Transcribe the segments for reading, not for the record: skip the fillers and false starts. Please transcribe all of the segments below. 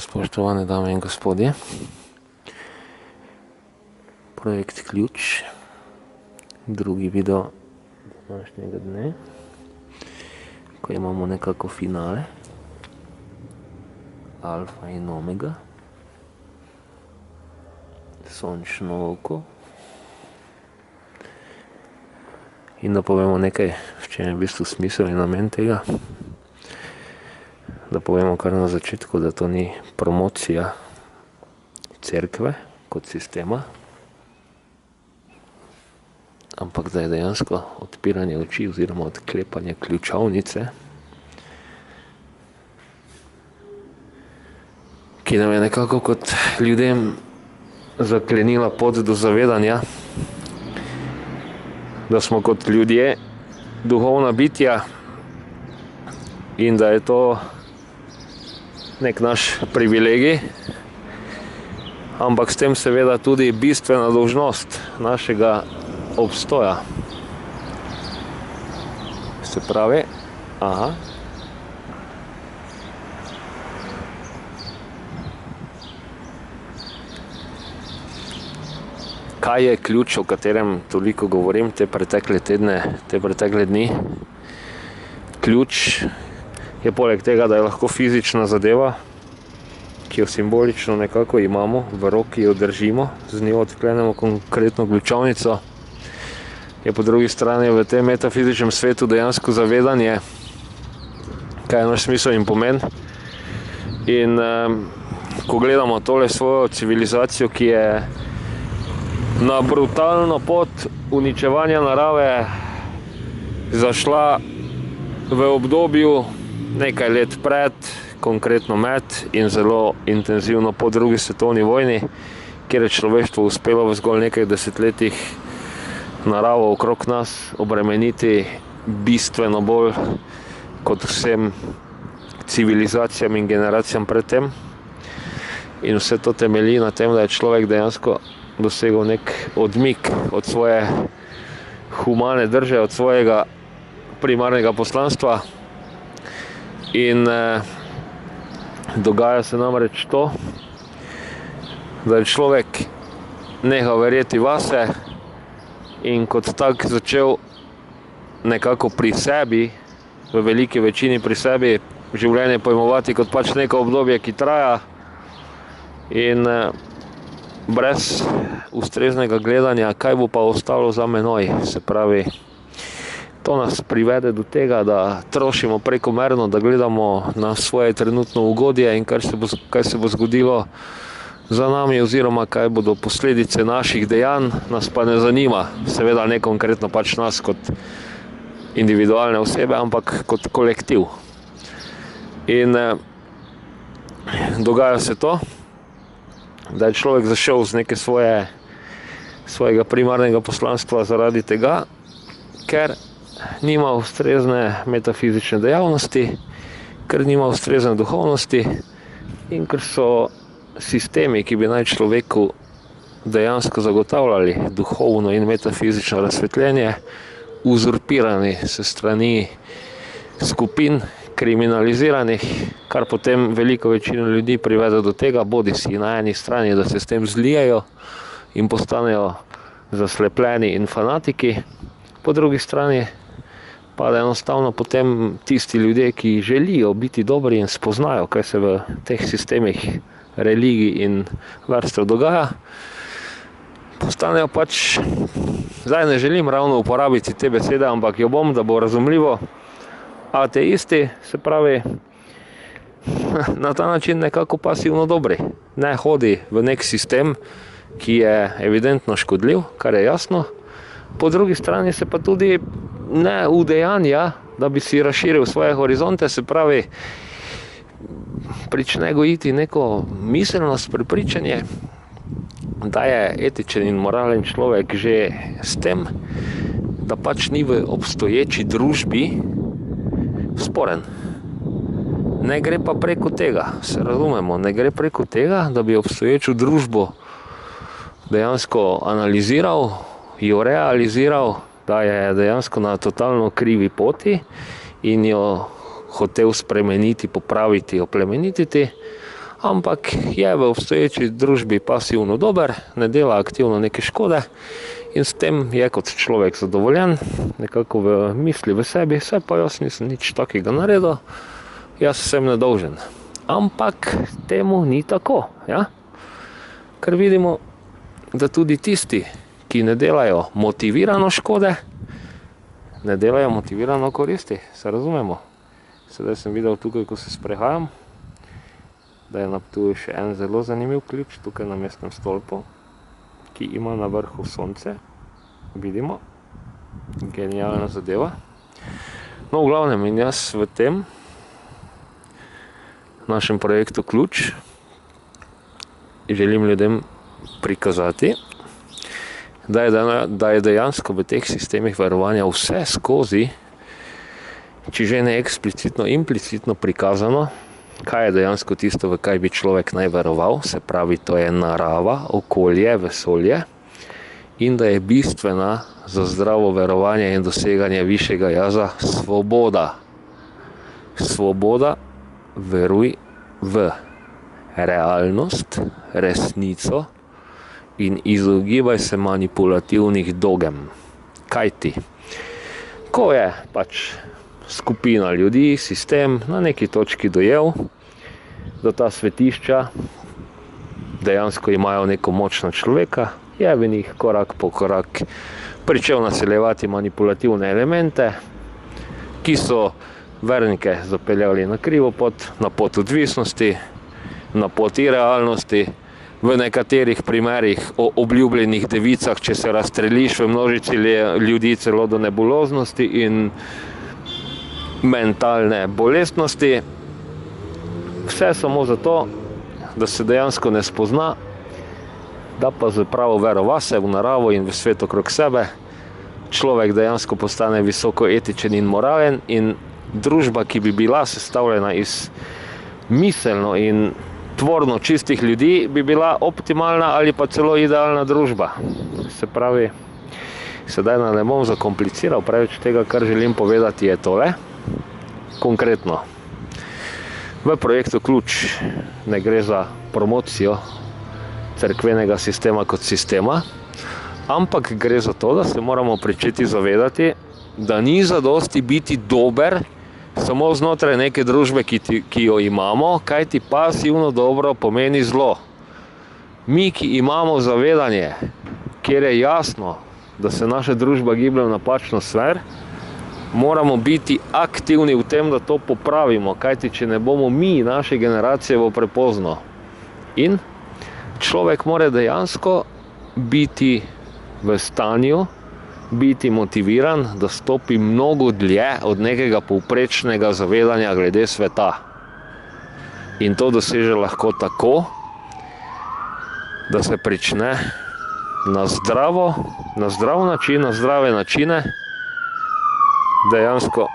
Spoštovane dame in gospodje, projekt Ključ, drugi video današnjega dne, ko imamo nekako finale, alfa in omega, sončno oko. In da povemo nekaj, v čem je v bistvu smisel in namen tega. Da povemo kar na začetku, da to ni promocija cerkve kot sistema, ampak da je dejansko odpiranje oči oziroma odklepanje ključavnice, ki nam je nekako kot ljudem zaklenila pot do zavedanja, da smo kot ljudje duhovna bitja in da je to nek naš privilegij, ampak s tem seveda tudi bistvena dolžnost našega obstoja. Se pravi, kaj je ključ, o katerem toliko govorim te pretekle tedne, te pretekle dni? Ključ je poleg tega, da je lahko fizična zadeva, ki jo simbolično nekako imamo, v roki jo držimo, z njo odklenemo konkretno ključavnico, je po drugi strani v tem metafizičnem svetu dejansko zavedanje, kaj je naš smisel in pomen. In ko gledamo tole svojo civilizacijo, ki je na brutalno pot uničevanja narave zašla v obdobju nekaj let pred, konkretno med in zelo intenzivno po drugi svetovni vojni, kjer je človeštvo uspelo v zgolj nekaj desetletjih naravo okrog nas obremeniti bistveno bolj kot vsem civilizacijam in generacijam pred tem. In vse to temelji na tem, da je človek dejansko dosegel nek odmik od svoje humane drže, od svojega primarnega poslanstva. In dogaja se namreč to, da je človek nehal verjeti vase in kot tak začel nekako pri sebi, v veliki večini pri sebi, življenje pojmovati kot pač neko obdobje, ki traja, in brez ustreznega gledanja, kaj bo pa ostalo za menoj. Se pravi, to nas privede do tega, da trošimo prekomerno, da gledamo na svoje trenutno ugodje in kaj se bo zgodilo za nami oziroma kaj bodo posledice naših dejanj, nas pa ne zanima. Seveda ne konkretno pač nas kot individualne osebe, ampak kot kolektiv. In dogaja se to, da je človek zašel z neke svojega primarnega poslanstva zaradi tega, ker nima ustrezne metafizične dejavnosti, ker nima ustrezne duhovnosti in ker so sistemi, ki bi naj človeku dejansko zagotavljali duhovno in metafizično razsvetljenje, uzurpirani se strani skupin, kriminaliziranih, kar potem veliko večino ljudi privede do tega, bodisi na eni strani, da se s tem zlijejo in postanejo zaslepljeni in fanatiki, po drugi strani pa da enostavno potem tisti ljudje, ki želijo biti dobri in spoznajo, kaj se v teh sistemih religij in verstev dogaja, postanejo pač, zdaj ne želim ravno uporabiti te besede, ampak jo bom, da bo razumljivo, ateisti, se pravi, na ta način nekako pasivno dobri. Ne hodi v nek sistem, ki je evidentno škodljiv, kar je jasno, po drugi strani se pa tudi ne udejanja, da bi si razširil svoje horizonte, se pravi, prične gojiti neko miselnost, prepričanje, da je etičen in moralen človek že s tem, da pač ni v obstoječi družbi sporen. Ne gre pa preko tega, se razumemo, ne gre preko tega, da bi obstoječo družbo dejansko analiziral, jo realiziral, da je dejansko na totalno krivi poti in jo hotel spremeniti, popraviti, oplemenititi, ampak je v obstoječi družbi pasivno dober, ne dela aktivno neke škode in s tem je kot človek zadovoljen, nekako v misli v sebi, saj pa jaz nisem nič takega naredil, jaz sem nedolžen. Ampak temu ni tako, ja? Ker vidimo, da tudi tisti, ki ne delajo motivirano škode, ne delajo motivirano koristi, se razumemo. Sedaj sem videl tukaj, ko se sprehajam, da je na Ptuju še en zelo zanimiv ključ, tukaj na mestnem stolpu, ki ima na vrhu sonce. Vidimo, genialna zadeva. No, v glavnem, in jaz v tem našem projektu Ključ želim ljudem prikazati, da je dejansko v teh sistemih verovanja vse skozi, če že ne eksplicitno, implicitno prikazano, kaj je dejansko tisto, v kaj bi človek naj veroval, se pravi, to je narava, okolje, vesolje, in da je bistvena za zdravo verovanje in doseganje višjega jaza svoboda. Svoboda, veruj v realnost, resnico in izogibaj se manipulativnih dogem. Kaj ti? Ko je pač skupina ljudi, sistem na neki točki dojel, da ta svetišča dejansko imajo neko moč na človeka, je v njih korak po korak pričel naseljevati manipulativne elemente, ki so vernike zapeljali na krivo pot, na pot odvisnosti, na pot irealnosti, v nekaterih primerih o obljubljenih devicah, če se razstreliš v množici ljudi, celo do nebuloznosti in mentalne bolestnosti. Vse samo zato, da se dejansko ne spozna, da pa z pravo vero vase, v naravo in v svet okrog sebe človek dejansko postane visoko etičen in moralen in družba, ki bi bila sestavljena iz miselno in tvorno čistih ljudi, bi bila optimalna ali pa celo idealna družba. Se pravi, sedaj ne bom zakompliciral preveč tega, kar želim povedati je tole. Konkretno, v projektu Ključ ne gre za promocijo cerkvenega sistema kot sistema, ampak gre za to, da se moramo pričeti zavedati, da ni zadosti biti dober samo znotraj neke družbe, ki jo imamo, kajti pasivno dobro pomeni zlo. Mi, ki imamo zavedanje, kjer je jasno, da se naša družba giblje v napačno smer, moramo biti aktivni v tem, da to popravimo, kajti če ne bomo mi, naše generacije, bo prepozno. In človek mora dejansko biti v stanju, biti motiviran, da stopi mnogo dlje od nekega povprečnega zavedanja glede sveta. In to doseže lahko tako, da se prične na zdrav način, na zdrave načine, dejansko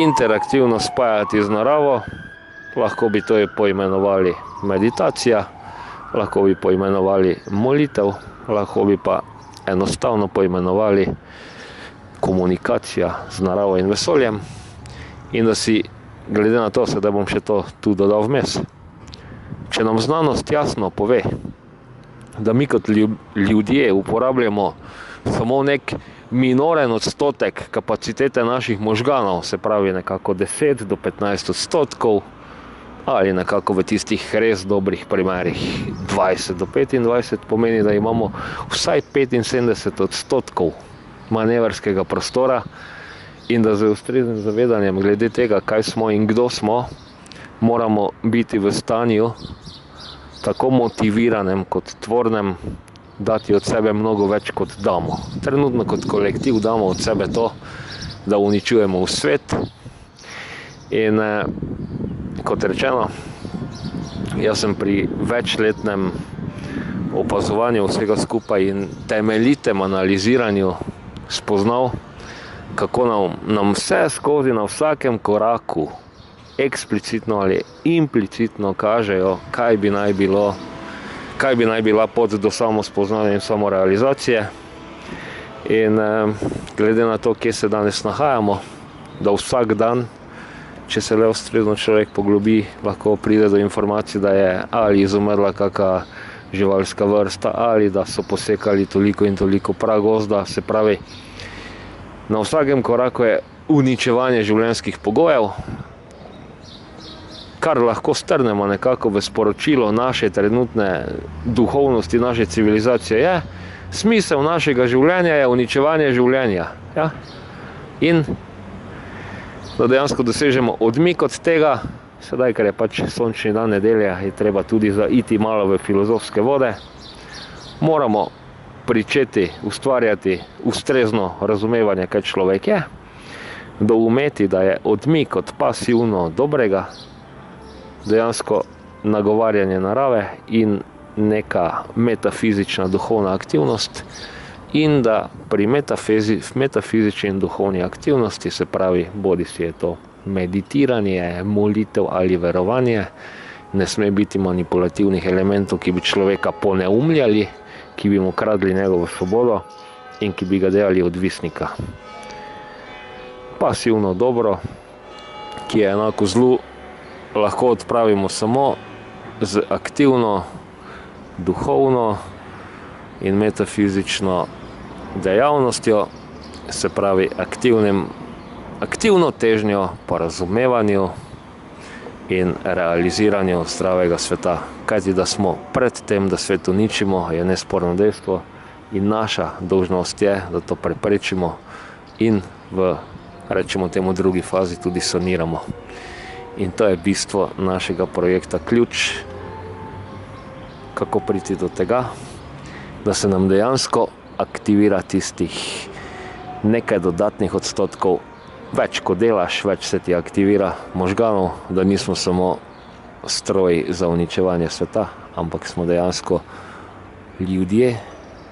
interaktivno spajati z naravo. Lahko bi to poimenovali meditacija, lahko bi poimenovali molitev, lahko bi pa enostavno poimenovali komunikacija z naravo in vesoljem. In da si, glede na to, da bom še to tu dodal vmes, če nam znanost jasno pove, da mi kot ljudje uporabljamo samo nek minoren odstotek kapacitete naših možganov, se pravi nekako 10 do 15 odstotkov, ali nekako v tistih res dobrih primerih 20 do 25, pomeni, da imamo vsaj 75 odstotkov manevrskega prostora in da z ustreznim zavedanjem glede tega, kaj smo in kdo smo, moramo biti v stanju tako motiviranem kot tvornem, dati od sebe mnogo več kot damo. Trenutno kot kolektiv damo od sebe to, da uničujemo v svet. In kot rečeno, jaz sem pri večletnem opazovanju vsega skupaj in temeljitem analiziranju spoznal, kako nam vse skozi na vsakem koraku eksplicitno ali implicitno kažejo, kaj bi naj bila pot do samospoznanja in samorealizacije. In glede na to, kje se danes nahajamo, da vsak dan če se le ustrezno človek poglobi, lahko pride do informacij, da je ali izumrla kakšna živalska vrsta, ali da so posekali toliko in toliko pragozda, se pravi, na vsakem koraku je uničevanje življenjskih pogojev, kar lahko strnemo nekako v sporočilo naše trenutne duhovnosti, naše civilizacije je, smisel našega življenja je uničevanje življenja. Ja? In da dejansko dosežemo odmik od tega, sedaj, ker je pač sončni dan, nedelja, je treba tudi zaiti malo v filozofske vode, moramo pričeti ustvarjati ustrezno razumevanje, kaj človek je, doumeti, da je odmik od pasivno dobrega dejansko nagovarjanje narave in neka metafizična duhovna aktivnost, in da pri metafizični in duhovni aktivnosti, se pravi, bodi si je to meditiranje, molitev ali verovanje, ne sme biti manipulativnih elementov, ki bi človeka poneumljali, ki bi mu kradli njegovo svobodo in ki bi ga delali odvisnika. Pasivno dobro, ki je enako zlu, lahko odpravimo samo z aktivno, duhovno in metafizično dejavnostjo, se pravi aktivno težnjo po razumevanju in realiziranju zdravega sveta. Kajti da smo pred tem, da svet uničimo, je nesporno dejstvo in naša dolžnost je, da to preprečimo in v, rečemo temu, drugi fazi tudi saniramo. In to je bistvo našega projekta Ključ, kako priti do tega, da se nam dejansko aktivira tistih nekaj dodatnih odstotkov, več ko delaš, več se ti aktivira možganov, da nismo samo stroj za uničevanje sveta, ampak smo dejansko ljudje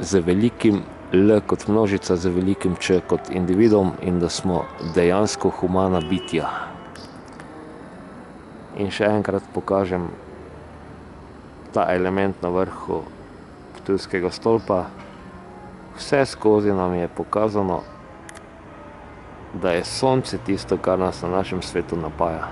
z velikim L kot množica, z velikim Č kot individuum in da smo dejansko humana bitja. In še enkrat pokažem ta element na vrhu Ptujskega stolpa. Vse skozi nam je pokazano, da je sonce tisto, kar nas na našem svetu napaja.